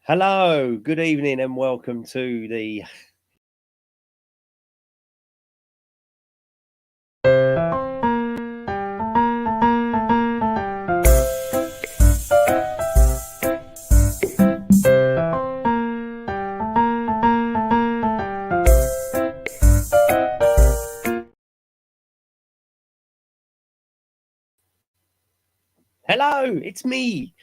Hello, good evening, and welcome to the Hello, it's me.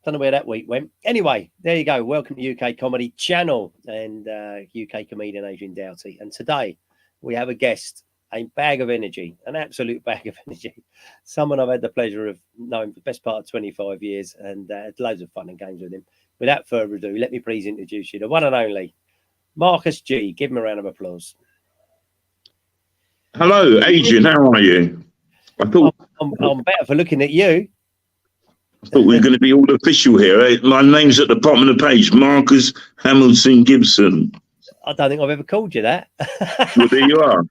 Don't know where that week went. Anyway, there you go. Welcome to UK Comedy Channel and UK comedian Adrian Doughty. And today we have a guest, a bag of energy, an absolute bag of energy. Someone I've had the pleasure of knowing for the best part of 25 years and had loads of fun and games with him. Without further ado, let me please introduce you, the one and only Marcus G. Give him a round of applause. Hello, Adrian. How are you? I'm better for looking at you. I thought we were going to be all official here. My name's at the bottom of the page, Marcus Hamilton Gibson. I don't think I've ever called you that. Well, there you are.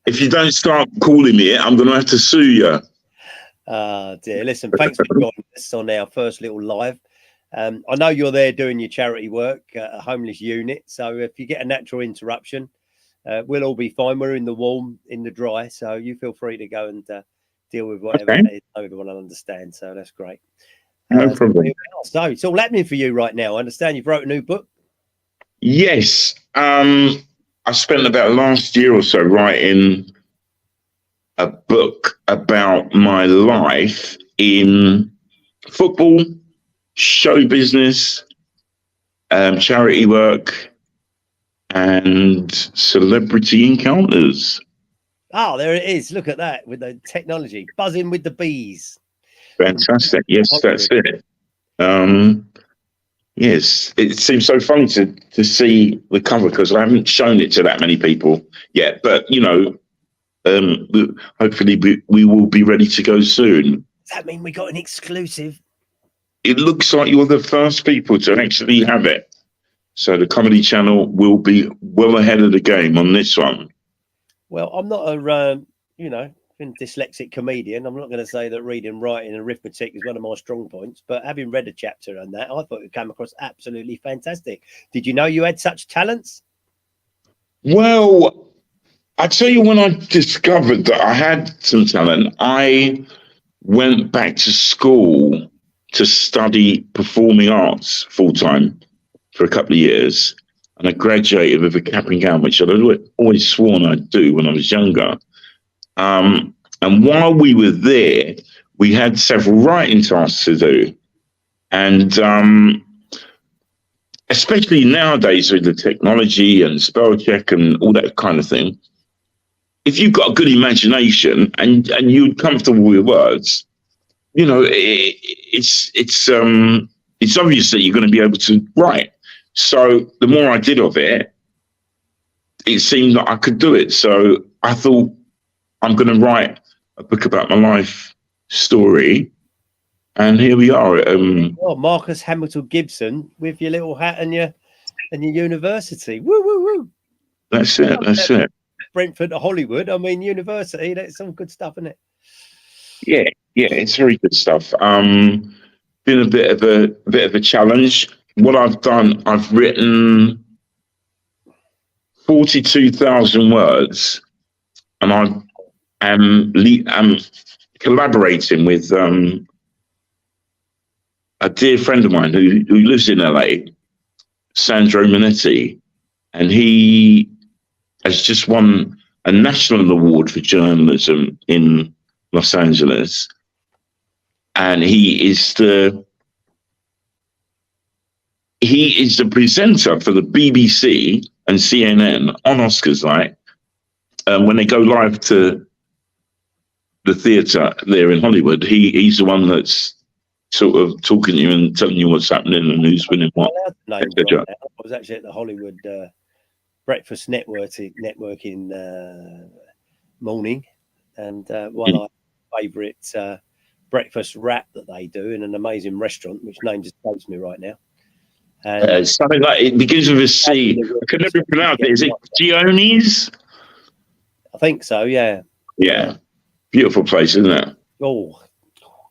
If you don't start calling me it, I'm going to have to sue you. Dear. Listen, thanks for joining us on our first little live. I know you're there doing your charity work at a homeless unit. So if you get a natural interruption, we'll all be fine. We're in the warm, in the dry. So you feel free to go and deal with whatever it is. Everyone will understand. So that's great. No problem. So it's all happening for you right now. I understand you've wrote a new book. Yes. I spent about last year or so writing a book about my life in football, show business, charity work, and celebrity encounters. Oh, there it is. Look at that with the technology buzzing with the bees. Fantastic. Yes, that's it. Yes, it seems so funny to see the cover because I haven't shown it to that many people yet. But, you know, hopefully we will be ready to go soon. Does that mean we got an exclusive? It looks like you're the first people to actually have it. So the Comedy Channel will be well ahead of the game on this one. Well, I'm not a, dyslexic comedian. I'm not going to say that reading, writing, and arithmetic is one of my strong points. But having read a chapter on that, I thought it came across absolutely fantastic. Did you know you had such talents? Well, I tell you, when I discovered that I had some talent, I went back to school to study performing arts full time for a couple of years. And I graduated with a cap and gown, which I'd always sworn I'd do when I was younger. And while we were there, we had several writing tasks to do. And especially nowadays with the technology and spell check and all that kind of thing, if you've got a good imagination and you're comfortable with words, you know, it's obvious that you're going to be able to write. So the more I did of it, it seemed that I could do it. So I thought, I'm going to write a book about my life story. And here we are. Well, Marcus Hamilton Gibson with your little hat and your university. Woo, woo, woo. That's it. That's it. Brentford to Hollywood. I mean, university, that's some good stuff, isn't it? Yeah, it's very good stuff. Been a bit of a challenge. What I've done, I've written 42,000 words, and I'm collaborating with a dear friend of mine who lives in LA, Sandro Minetti, and he has just won a national award for journalism in Los Angeles, and he is the presenter for the BBC and CNN on Oscars night when they go live to the theatre there in Hollywood. He's the one that's sort of talking to you and telling you what's happening and who's winning what. I was actually at the Hollywood breakfast networking morning, and one of my favourite breakfast wrap that they do in an amazing restaurant, which name just escapes me right now. Something like it begins with a C. I can never pronounce it. Is it Gioni's? I think so. Yeah. Yeah. Beautiful place, isn't it? Oh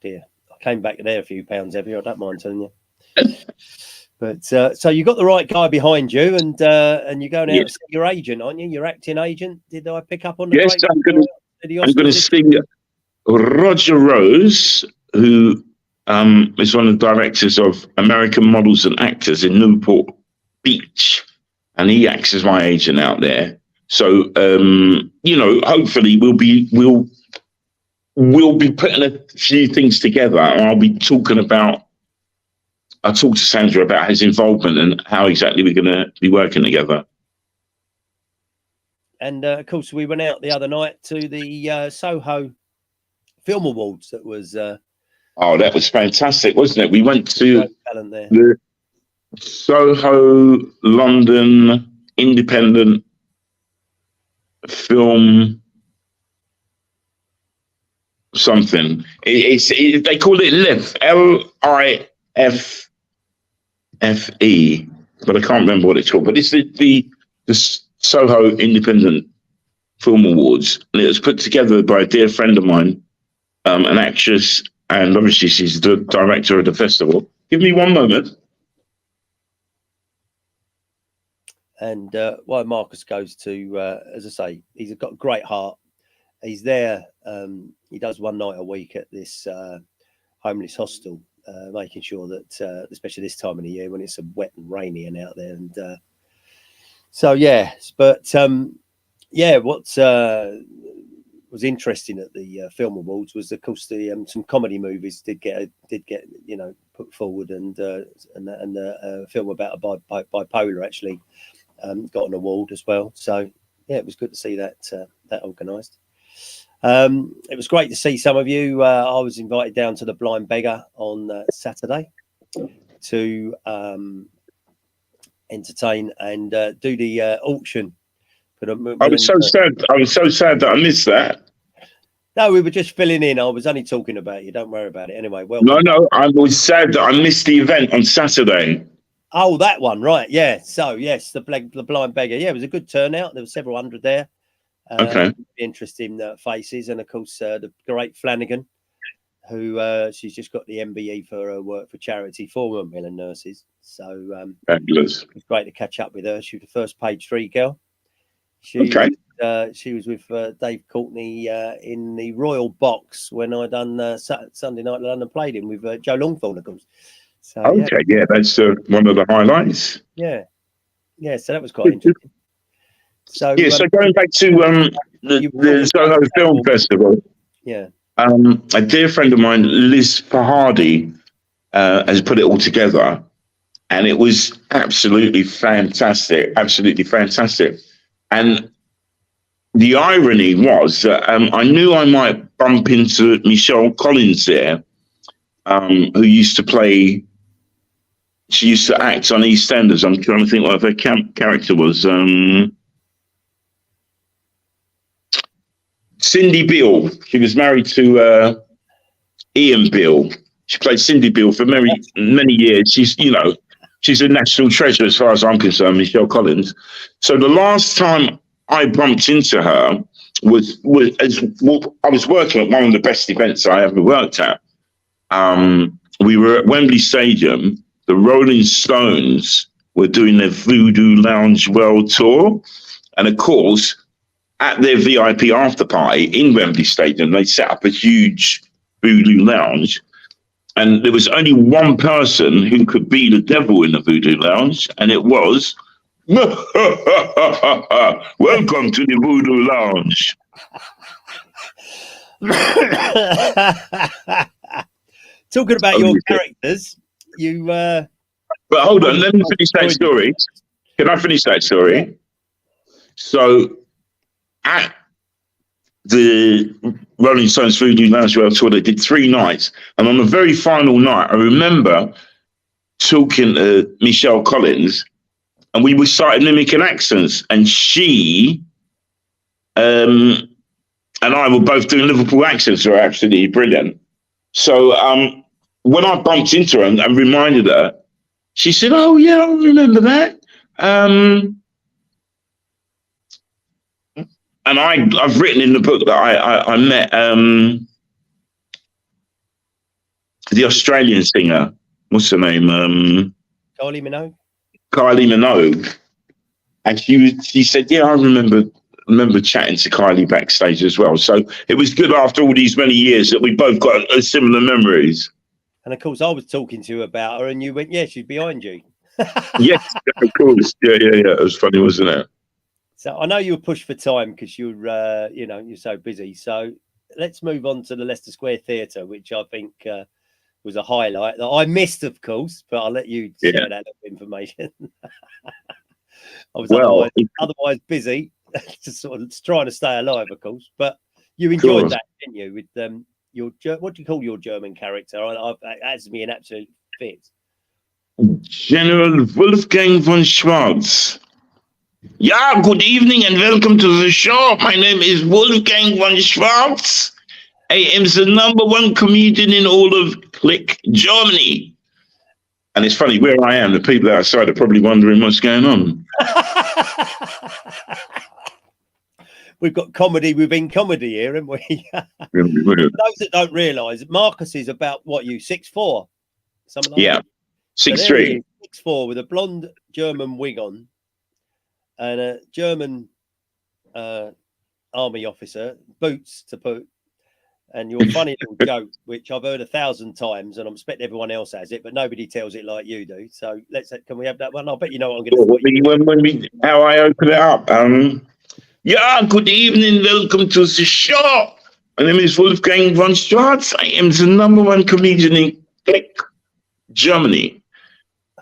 dear. I came back there a few pounds heavier. I don't mind telling you. But so you got the right guy behind you, and you're going out to see your agent, aren't you? Your acting agent. Did I pick up on the? Yes, I'm going to see Roger Rose, who is one of the directors of American Models and Actors in Newport Beach, and he acts as my agent out there. So hopefully we'll be putting a few things together, and I'll talk to Sandra about his involvement and how exactly we're going to be working together. And of course, we went out the other night to the Soho Film Awards. That was that was fantastic, wasn't it? We went to there. The Soho London Independent Film something. They call it LIFE, LIFFE, but I can't remember what it's called. But it's the Soho Independent Film Awards, and it was put together by a dear friend of mine, an actress, and obviously she's the director of the festival. Give me one moment. And why Marcus goes to, as I say, he's got a great heart. He's there. He does one night a week at this homeless hostel, making sure that, especially this time of the year when it's wet and rainy and out there. And what was interesting at the film awards was, of course, the some comedy movies did get put forward, and a film about bipolar actually got an award as well. So yeah, it was good to see that organised. It was great to see some of you. I was invited down to the Blind Beggar on Saturday to entertain and do the auction. I was so sad. I was so sad that I missed that. No, we were just filling in. I was only talking about you. Don't worry about it. Anyway, well. No, I was sad that I missed the event on Saturday. Oh, that one, right? Yeah. So yes, the Blind Beggar. Yeah, it was a good turnout. There were several hundred there. Okay. Interesting faces, and of course the great Flanagan, who she's just got the MBE for her work for charity for Macmillan nurses. So fabulous. It was great to catch up with her. She was the first page 3 girl. She was with Dave Courtney in the Royal Box when I done Sunday Night London Played In with Joe Longthorne, of course. So, that's one of the highlights. Yeah, so that was quite interesting. So so going back to the Soho Film Festival, a dear friend of mine, Liz Fahadi, has put it all together, and it was absolutely fantastic. And the irony was that I knew I might bump into Michelle Collins there, who used to play. She used to act on EastEnders. I'm trying to think what her character was. Cindy Beale. She was married to Ian Beale. She played Cindy Beale for many years. She's a national treasure as far as I'm concerned, Michelle Collins. So the last time I bumped into her was I was working at one of the best events I ever worked at. We were at Wembley Stadium. The Rolling Stones were doing their Voodoo Lounge World Tour, and of course, at their VIP after party in Wembley Stadium, they set up a huge Voodoo Lounge, and there was only one person who could be the devil in the Voodoo Lounge, and it was, welcome to the Voodoo Lounge. Talking about your characters, you. But hold on, let me finish that story. Can I finish that story? Yeah. So, at the Rolling Stones Voodoo Lounge World Tour, they did 3 nights, and on the very final night, I remember talking to Michelle Collins, and we started mimicking accents, and she and I were both doing Liverpool accents, were absolutely brilliant. So when I bumped into her and reminded her, she said, "Oh yeah, I remember that." And I've written in the book that I met the Australian singer. What's her name? Kylie Minogue. Kylie Minogue, and she said, "Yeah, I remember chatting to Kylie backstage as well." So it was good after all these many years that we both got similar memories. And of course, I was talking to you about her, and you went, "Yeah, she's behind you." Yes, of course. Yeah. It was funny, wasn't it? So I know you were pushed for time because you're, you're so busy. So let's move on to the Leicester Square Theatre, which I think was a highlight that I missed, of course. But I'll let you share that little information. I was otherwise busy, just sort of trying to stay alive, of course. But you enjoyed that, didn't you? With what do you call your German character? It adds me an absolute fit. General Wolfgang von Schwarz. Yeah, good evening and welcome to the show. My name is Wolfgang von Schwarz. I am the #1 comedian in all of Click Germany. And it's funny, where I am, the people outside are probably wondering what's going on. We've got comedy within comedy here, haven't we? For those that don't realise, Marcus is about, 6'4"? Something like that? 6'3". 6'4" with a blonde German wig on and a German army officer, boots to boot. And your funny little joke, which I've heard 1,000 times, and I'm expecting everyone else has it, but nobody tells it like you do. So can we have that one? I bet you know what I'm going to say. How I open it up. Yeah, good evening, welcome to the show. My name is Wolfgang von Schwarz. I am the #1 comedian in Click Germany.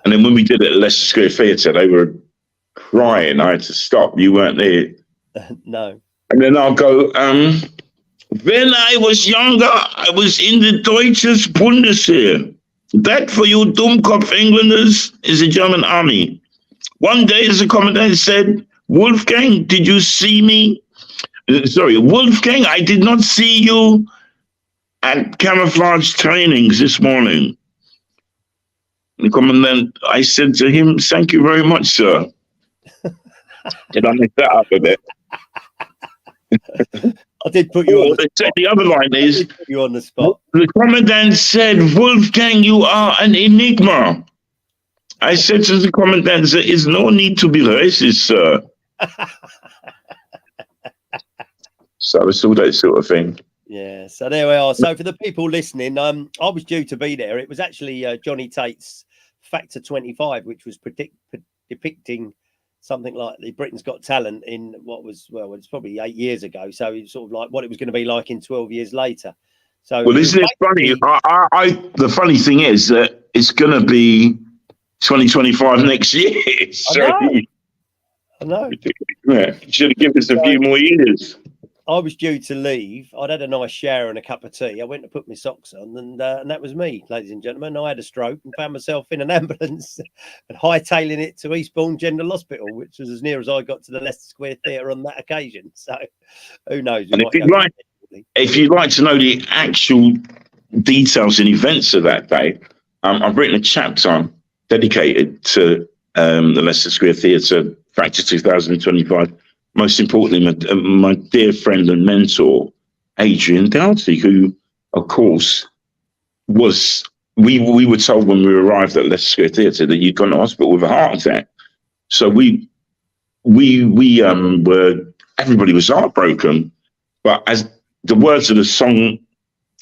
And then when we did it at Leicester Square Theatre, they were crying. I had to stop. You weren't there. No. And then I'll go, when I was younger, I was in the Deutsches Bundesheer. That, for you Dummkopf Englanders, is the German army. One day, the commandant said, Wolfgang, did you see me? Sorry, Wolfgang, I did not see you at camouflage trainings this morning. The commandant, I said to him, thank you very much, sir. Did I make that up a bit? I did put you on the spot. The other line is, put you on the spot. The commandant said, Wolfgang, you are an enigma. I said to the commandant, there is no need to be racist, sir. So it's all that sort of thing. Yeah, so there we are. So for the people listening, I was due to be there. It was actually Johnny Tate's Factor 25, which was depicting something like the Britain's Got Talent in it's probably 8 years ago. So it's sort of like what it was going to be like in 12 years later. So isn't it funny? The funny thing is that it's going to be 2025 next year. So I know. Yeah, should have given us a few more years. I was due to leave. I'd had a nice shower and a cup of tea. I went to put my socks on, and that was me, ladies and gentlemen. I had a stroke and found myself in an ambulance and hightailing it to Eastbourne General Hospital, which was as near as I got to the Leicester Square Theatre on that occasion. So who knows? And if you'd like to know the actual details and events of that day, I've written a chapter dedicated to the Leicester Square Theatre Factor 2025. Most importantly, my dear friend and mentor, Adrian Doughty, who, of course, was we were told when we arrived at Leicester Square Theatre that you'd gone to hospital with a heart attack. So we everybody was heartbroken. But as the words of the song,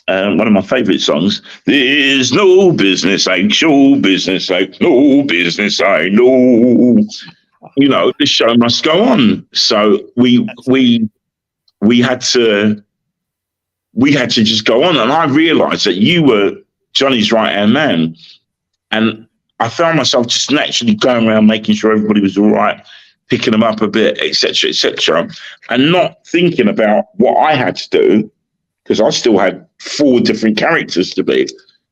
one of my favourite songs, there's no business like show business like no business I know. You know, the show must go on. So we had to just go on. And I realised that you were Johnny's right-hand man. And I found myself just naturally going around making sure everybody was all right, picking them up a bit, etc., and not thinking about what I had to do, because I still had 4 different characters to be.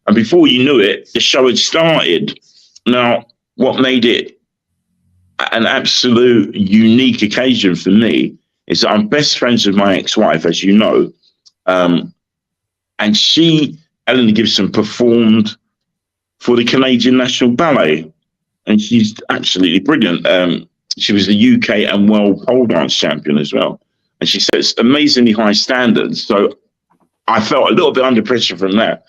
And before you knew it, the show had started. Now, what made it an absolute unique occasion for me is that I'm best friends with my ex-wife, as you know, and Eleanor Gibson, performed for the Canadian National Ballet, and she's absolutely brilliant. She was the UK and world pole dance champion as well, and she sets amazingly high standards. So I felt a little bit under pressure from that,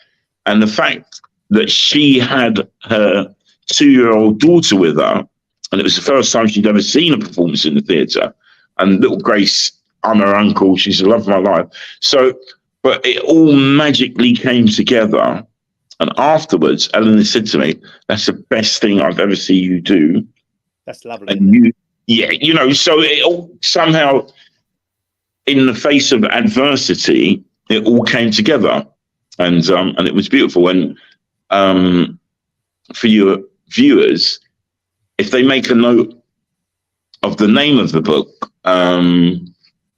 and the fact that she had her 2-year-old daughter with her, and it was the first time she'd ever seen a performance in the theatre. And little Grace, I'm her uncle. She's the love of my life. So, but it all magically came together. And afterwards, Eleanor said to me, "That's the best thing I've ever seen you do." That's lovely. And you, yeah, you know, so it all somehow, in the face of adversity, it all came together, and it was beautiful. And for your viewers, if they make a note of the name of the book,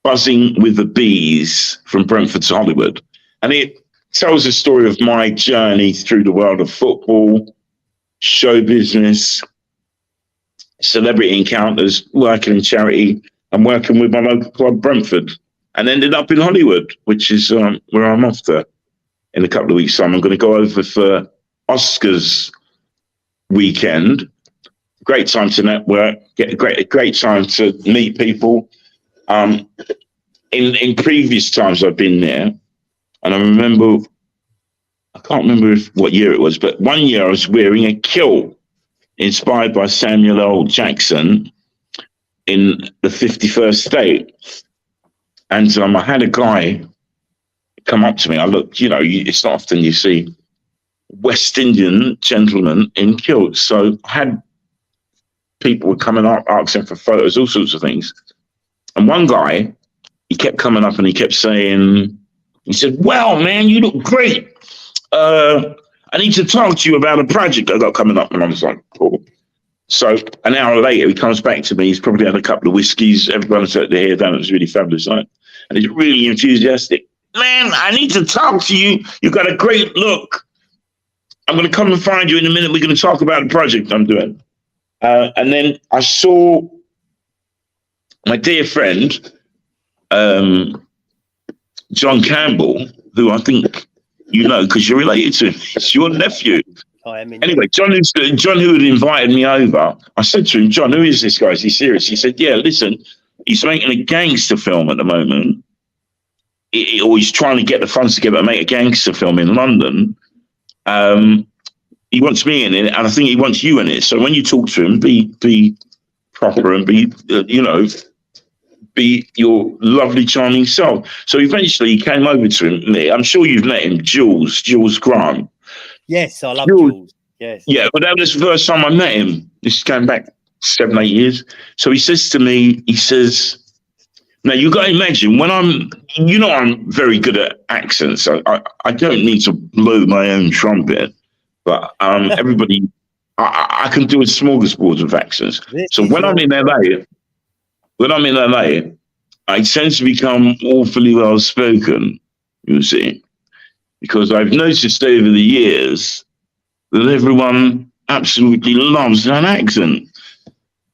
Buzzing with the Bees from Brentford to Hollywood, and it tells the story of my journey through the world of football, show business, celebrity encounters, working in charity, and working with my local club, Brentford, and ended up in Hollywood, which is where I'm off to in a couple of weeks' time. I'm going to go over for Oscars weekend. Great time to network, get a great time to meet people. In previous times I've been there, and I remember, I can't remember what year it was, but one year I was wearing a kilt inspired by Samuel L. Jackson in the 51st state. And I had a guy come up to me. I looked, you know, it's not often you see West Indian gentlemen in kilts. So I had people were coming up asking for photos, all sorts of things. And one guy, he kept coming up and he kept saying, he said, "Well, man, you look great. I need to talk to you about a project I got coming up." And I was like, cool. So an hour later, he comes back to me. He's probably had a couple of whiskeys. Everyone's set their hair down. It was really fabulous, right? And he's really enthusiastic. "Man, I need to talk to you. You've got a great look. I'm going to come and find you in a minute. We're going to talk about the project I'm doing." And then I saw my dear friend, John Campbell, who I think you know because you're related to him. It's your nephew. I am. Anyway, John, who had invited me over, I said to him, "John, who is this guy? Is he serious?" He said, "Yeah, listen, he's making a gangster film at the moment. Or he's trying to get the funds together to make a gangster film in London. He wants me in it, and I think he wants you in it. So when you talk to him, be proper and be your lovely, charming self." So eventually he came over to him. I'm sure you've met him, Jules Grant. Yes, I love Jules. Yes. Yeah, but that was the first time I met him. This is going back 7-8 years. So he says to me, he says, "Now you got to imagine when I'm very good at accents. I don't need to blow my own trumpet, but everybody, I can do a smorgasbord of accents. So when I'm in LA, I tend to become awfully well spoken, you see, because I've noticed over the years that everyone absolutely loves that accent.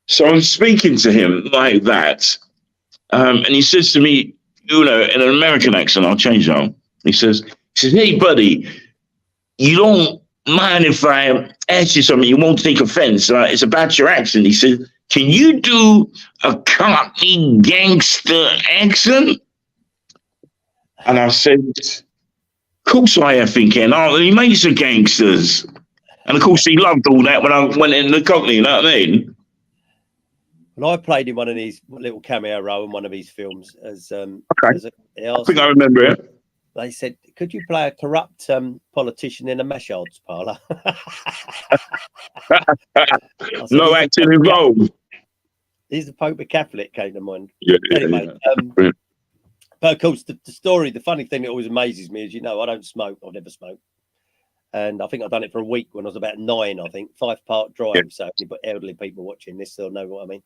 So I'm speaking to him like that. And he says to me, in an American accent, I'll change now. He says, "Hey, buddy, you don't mind if I ask you something? You won't take offense. It's about your accent." He said, "Can you do a Cockney gangster accent?" And I said, "Of course I effing can. He makes the gangsters." And of course he loved all that when I went in the Cockney, you know what I mean? And I played in one of these little cameo role in one of his films as okay. I think I remember it. They said, "Could you play a corrupt politician in a massage parlour?" No acting involved. He's the Pope of Catholic came to mind. Yeah, anyway, yeah. But of course, the story, the funny thing that always amazes me is, I don't smoke. I've never smoked. And I think I've done it for a week when I was about 9, I think, 5-part drive. Yeah. So elderly people watching this, they'll know what I mean.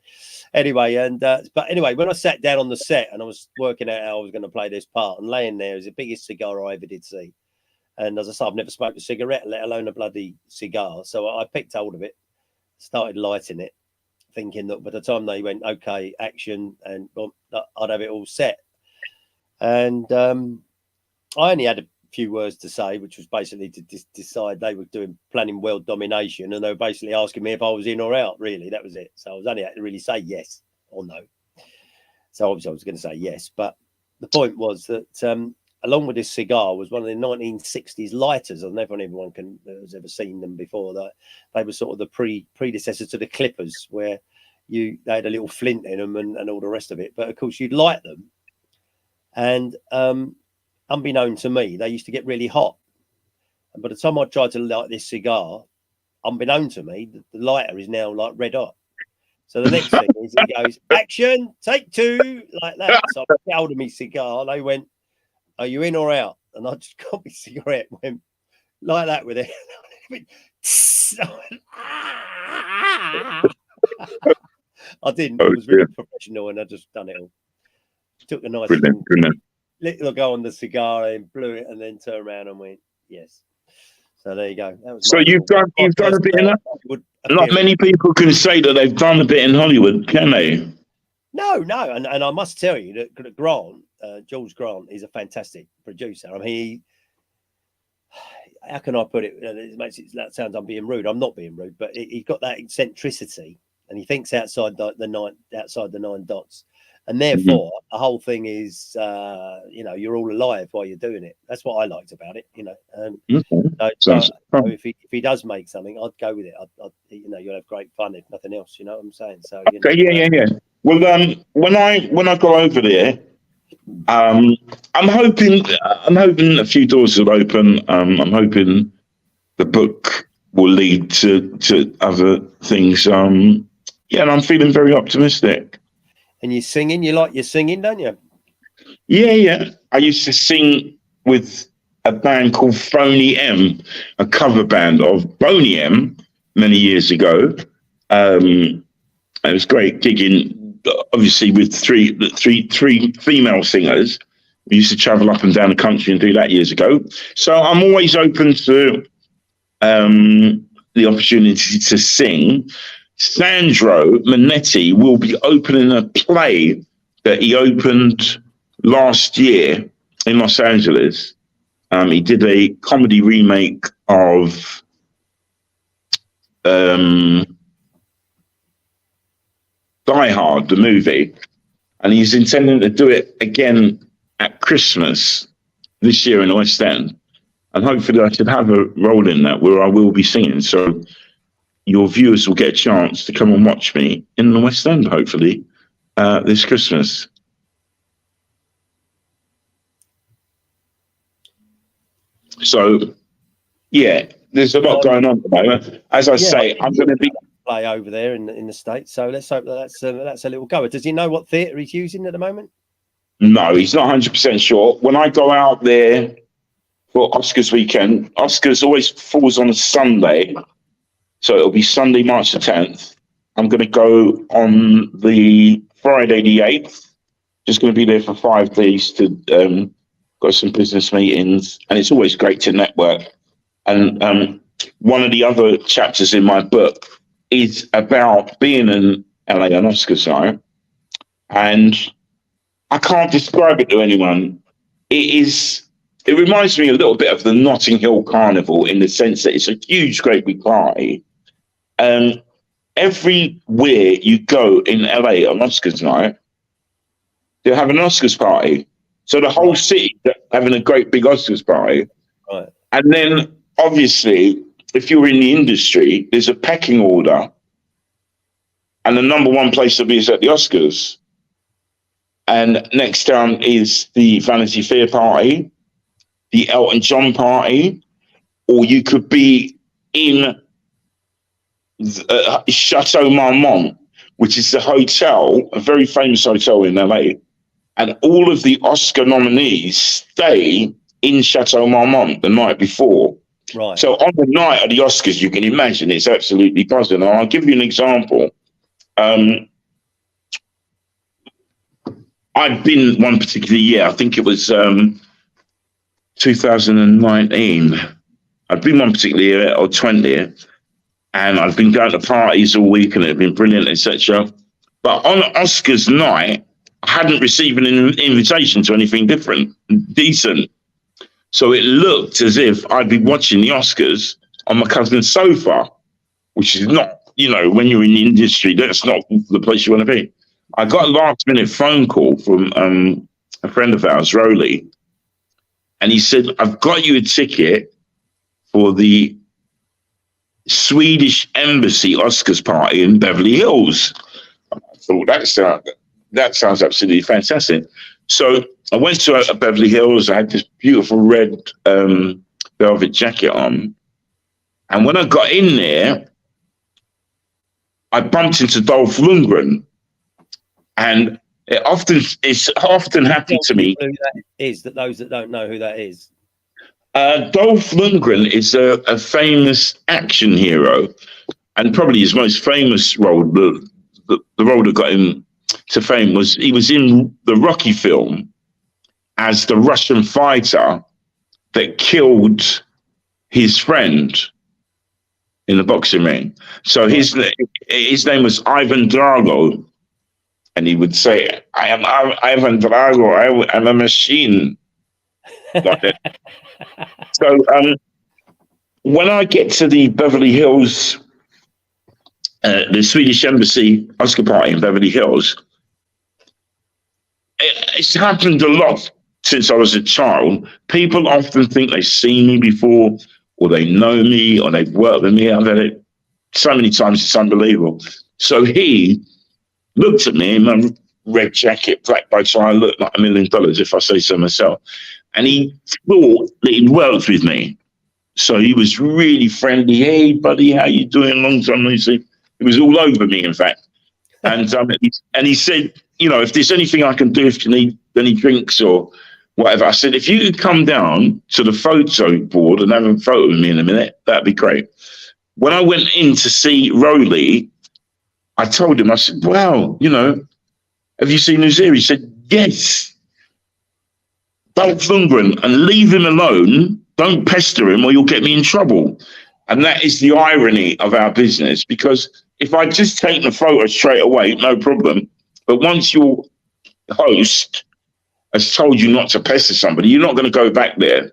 Anyway, but anyway, when I sat down on the set and I was working out how I was going to play this part, and laying there is the biggest cigar I ever did see. And as I said, I've never smoked a cigarette, let alone a bloody cigar. So I picked hold of it, started lighting it, thinking that by the time they went, "Okay, action," and I'd have it all set. And I only had a few words to say, which was basically to decide they were planning world domination, and they were basically asking me if I was in or out. Really, that was it. So I was only had to really say yes or no. So obviously I was going to say yes, but the point was that along with this cigar, was one of the 1960s lighters. And everyone has ever seen them before. That they were sort of the predecessors to the clippers, where they had a little flint in them and all the rest of it. But of course, you'd light them, and unbeknown to me, they used to get really hot. And by the time I tried to light this cigar, unbeknown to me, the lighter is now like red hot. So the next thing is he goes, action, take two, like that. So I held me cigar. They went, are you in or out? And I just got my cigarette, went like that with it. I didn't. It was really professional, and I just done it all. Took a nice little go on the cigar and blew it, and then turned around and went, yes. So there you go. That was so you've done a bit in that. Not many people can say that they've done a bit in Hollywood, can they? No, and I must tell you that Grant, George Grant, is a fantastic producer. I mean, how can I put it? That sounds I'm being rude. I'm not being rude, but he's got that eccentricity, and he thinks outside the nine dots. And therefore, the whole thing is, you're all alive while you're doing it. That's what I liked about it, So if he does make something, I'd go with it. You'll have great fun, if nothing else. You know what I'm saying? So yeah. Well, when I go over there, I'm hoping a few doors will open. I'm hoping the book will lead to other things. And I'm feeling very optimistic. And you're singing, you like your singing, don't you? Yeah. I used to sing with a band called Phony M, a cover band of Boney M many years ago. It was great gigging, obviously, with three female singers. We used to travel up and down the country and do that years ago. So I'm always open to the opportunity to sing. Sandro Manetti will be opening a play that he opened last year in Los Angeles. He did a comedy remake of Die Hard, the movie, and he's intending to do it again at Christmas this year in the West End. And hopefully I should have a role in that where I will be singing. So your viewers will get a chance to come and watch me in the West End, hopefully, this Christmas. So, yeah, there's a lot going on at the moment. As I say, I'm going to be play over there in the States. So let's hope that's a little goer. Does he know what theatre he's using at the moment? No, he's not 100% sure. When I go out there for Oscars weekend, Oscars always falls on a Sunday. So it'll be Sunday, March the 10th. I'm going to go on the Friday the 8th. Just going to be there for 5 days to got some business meetings. And it's always great to network. And one of the other chapters in my book is about being in LA on Oscars night. And I can't describe it to anyone. It reminds me a little bit of the Notting Hill Carnival in the sense that it's a huge, great big party. Everywhere you go in LA on Oscars night, they'll have an Oscars party. So the whole city having a great big Oscars party. Right. And then obviously, if you're in the industry, there's a pecking order. And the number one place to be is at the Oscars. And next down is the Vanity Fair party, the Elton John party, or you could be in Chateau Marmont, which is the hotel, a very famous hotel in LA. And all of the Oscar nominees stay in Chateau Marmont the night before. Right. So on the night of the Oscars, you can imagine it's absolutely buzzing. And I'll give you an example. I've been one particular year, I think it was 2019. I've been one particular year, or 20, and I've been going to parties all week and it's been brilliant, etc. But on Oscars night, I hadn't received an invitation to anything different, decent. So it looked as if I'd be watching the Oscars on my cousin's sofa, which is not, when you're in the industry, that's not the place you want to be. I got a last minute phone call from a friend of ours, Rolly, and he said, "I've got you a ticket for the Swedish Embassy Oscars party in Beverly Hills." I thought that sounds absolutely fantastic. So I went to Beverly Hills. I had this beautiful red velvet jacket on, and when I got in there, I bumped into Dolph Lundgren, and it's often happened to me. Who that is, that those that don't know who that is. Dolph Lundgren is a famous action hero, and probably his most famous role, the role that got him to fame, was he was in the Rocky film as the Russian fighter that killed his friend in the boxing ring. So his name was Ivan Drago, and he would say, "I am Ivan Drago. I'm a machine." Like that. So when I get to the Beverly Hills, the Swedish Embassy Oscar party in Beverly Hills, it's happened a lot since I was a child. People often think they've seen me before, or they know me, or they've worked with me. I've had it so many times, it's unbelievable. So he looked at me in my red jacket, black bow tie. I looked like $1 million, if I say so myself. And he thought that he'd worked with me. So he was really friendly. "Hey, buddy, how you doing? Long time no see." He was all over me, in fact. And he said, "If there's anything I can do, if you need any drinks or whatever," I said, "if you could come down to the photo board and have a photo with me in a minute, that'd be great." When I went in to see Rowley, I told him, I said, "Wow, have you seen who's here?" He said, "Yes, Dolph Lundgren, and leave him alone. Don't pester him or you'll get me in trouble." And that is the irony of our business, because if I just take the photo straight away, no problem. But once your host has told you not to pester somebody, you're not going to go back there.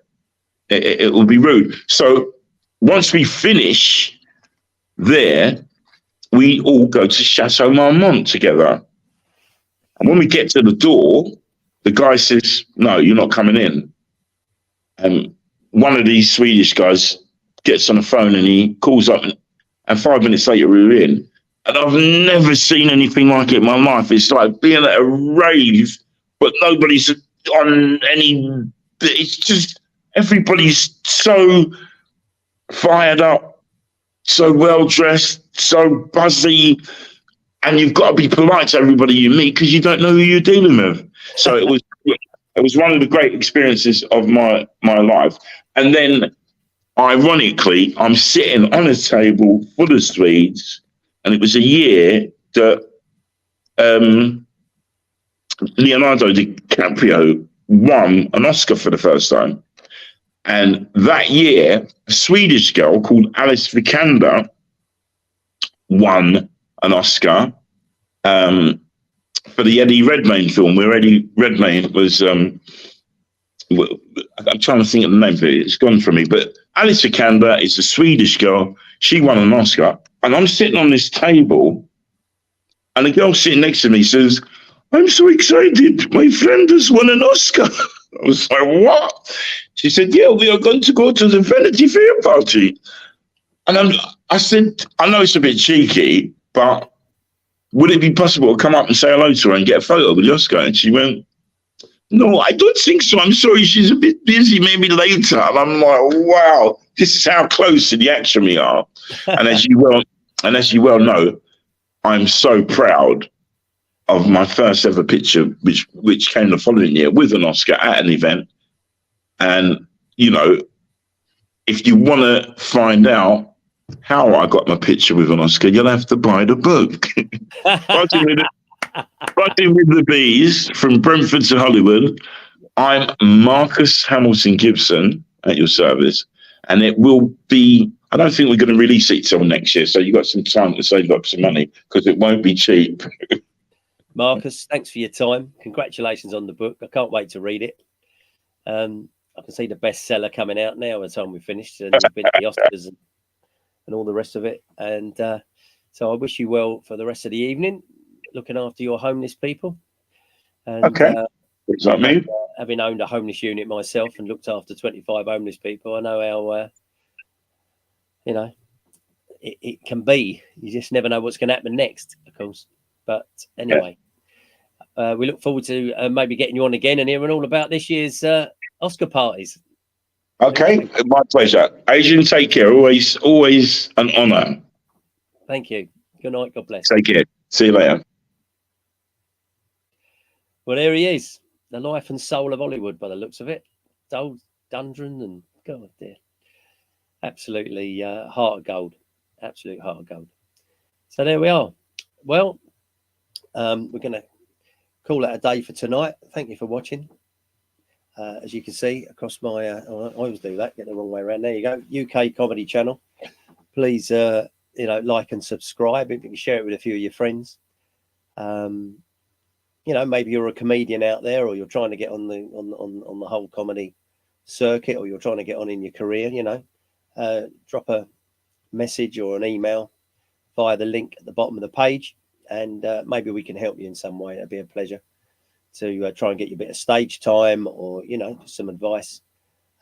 It will be rude. So once we finish there, we all go to Chateau Marmont together. And when we get to the door, the guy says, "No, you're not coming in." And one of these Swedish guys gets on the phone and he calls up, and 5 minutes later we're in. And I've never seen anything like it in my life. It's like being at a rave, but nobody's on any. It's just everybody's so fired up, so well dressed, so buzzy. And you've got to be polite to everybody you meet because you don't know who you're dealing with. So it was one of the great experiences of my life. And then, ironically, I'm sitting on a table full of Swedes, and it was a year that Leonardo DiCaprio won an Oscar for the first time. And that year, a Swedish girl called Alice Vikander won an Oscar for the Eddie Redmayne film, where Eddie Redmayne was, I'm trying to think of the name of it, it's gone from me, but Alice Vikander is a Swedish girl. She won an Oscar, and I'm sitting on this table, and the girl sitting next to me says, "I'm so excited, my friend has won an Oscar." I was like, "What?" She said, "Yeah, we are going to go to the Vanity Fair party." And I said, "I know it's a bit cheeky, but would it be possible to come up and say hello to her and get a photo with the Oscar?" And she went, "No, I don't think so. I'm sorry, she's a bit busy, maybe later." And I'm like, wow, this is how close to the action we are. And as you well know, I'm so proud of my first ever picture, which came the following year with an Oscar at an event. And, if you want to find out how I got my picture with an Oscar, you'll have to buy the book. Fighting with the Bees, from Brentford to Hollywood. I'm Marcus Hamilton Gibson at your service, and it will be, I don't think we're going to release it till next year, so you've got some time to save up some money, because it won't be cheap. Marcus, thanks for your time. Congratulations on the book. I can't wait to read it. I can see the bestseller coming out now by the time we're finished, and you've been to the Oscars and all the rest of it. And so I wish you well for the rest of the evening, looking after your homeless people. And, okay. Is that me? having owned a homeless unit myself and looked after 25 homeless people, I know how, you know, it can be. You just never know what's going to happen next, of course. But anyway, we look forward to maybe getting you on again and hearing all about this year's Oscar parties. Okay, my pleasure. Adrian, take care. Always an honour. Thank you. Good night. God bless. Take care. See you later. Well, there he is, the life and soul of Hollywood, by the looks of it. Dundren and God dear, absolutely heart of gold, absolute heart of gold. So there we are. Well, we're going to call it a day for tonight. Thank you for watching. As you can see across my, I always do that, get the wrong way around. There you go, UK Comedy Channel. Please, you know, like and subscribe. If you can share it with a few of your friends. You know, maybe you're a comedian out there, or you're trying to get on the whole comedy circuit, or you're trying to get on in your career. You know, drop a message or an email via the link at the bottom of the page, and maybe we can help you in some way. That'd be a pleasure to try and get you a bit of stage time, or you know, just some advice.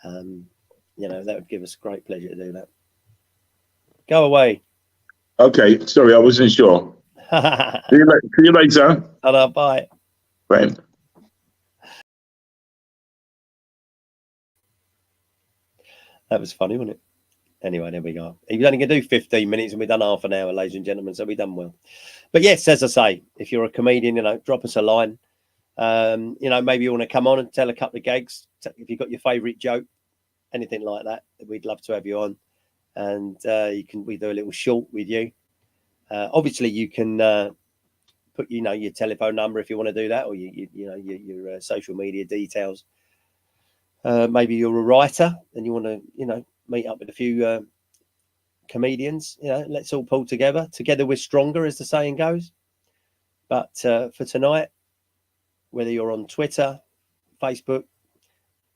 You know, that would give us great pleasure to do that. Go away. Okay, sorry, I wasn't sure. See you later. Bye. Bye. That was funny, wasn't it? Anyway, there we go. He was only going to do 15 minutes and we've done half an hour, ladies and gentlemen, so we've done well. But yes, as I say, if you're a comedian, you know, drop us a line. You know, maybe you want to come on and tell a couple of gags. If you've got your favourite joke, anything like that, we'd love to have you on. And we do a little short with you. Obviously, you can put, you know, your telephone number if you want to do that, or your social media details. Maybe you're a writer and you want to, you know, meet up with a few comedians. You know, let's all pull together. Together we're stronger, as the saying goes. But for tonight, whether you're on Twitter, Facebook,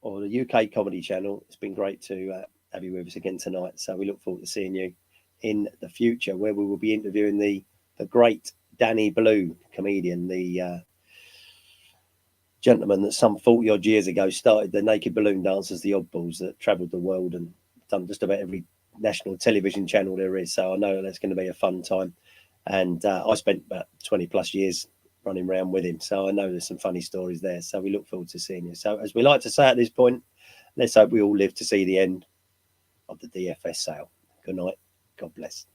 or the UK Comedy Channel, it's been great to have you with us again tonight. So we look forward to seeing you in the future, where we will be interviewing the great Danny Blue, comedian, the gentleman that some 40 odd years ago started the Naked Balloon Dancers, the Oddballs, that travelled the world and done just about every national television channel there is. So I know that's going to be a fun time. And I spent about 20 plus years running around with him. So I know there's some funny stories there. So we look forward to seeing you. So as we like to say at this point, let's hope we all live to see the end of the DFS sale. Good night. God bless.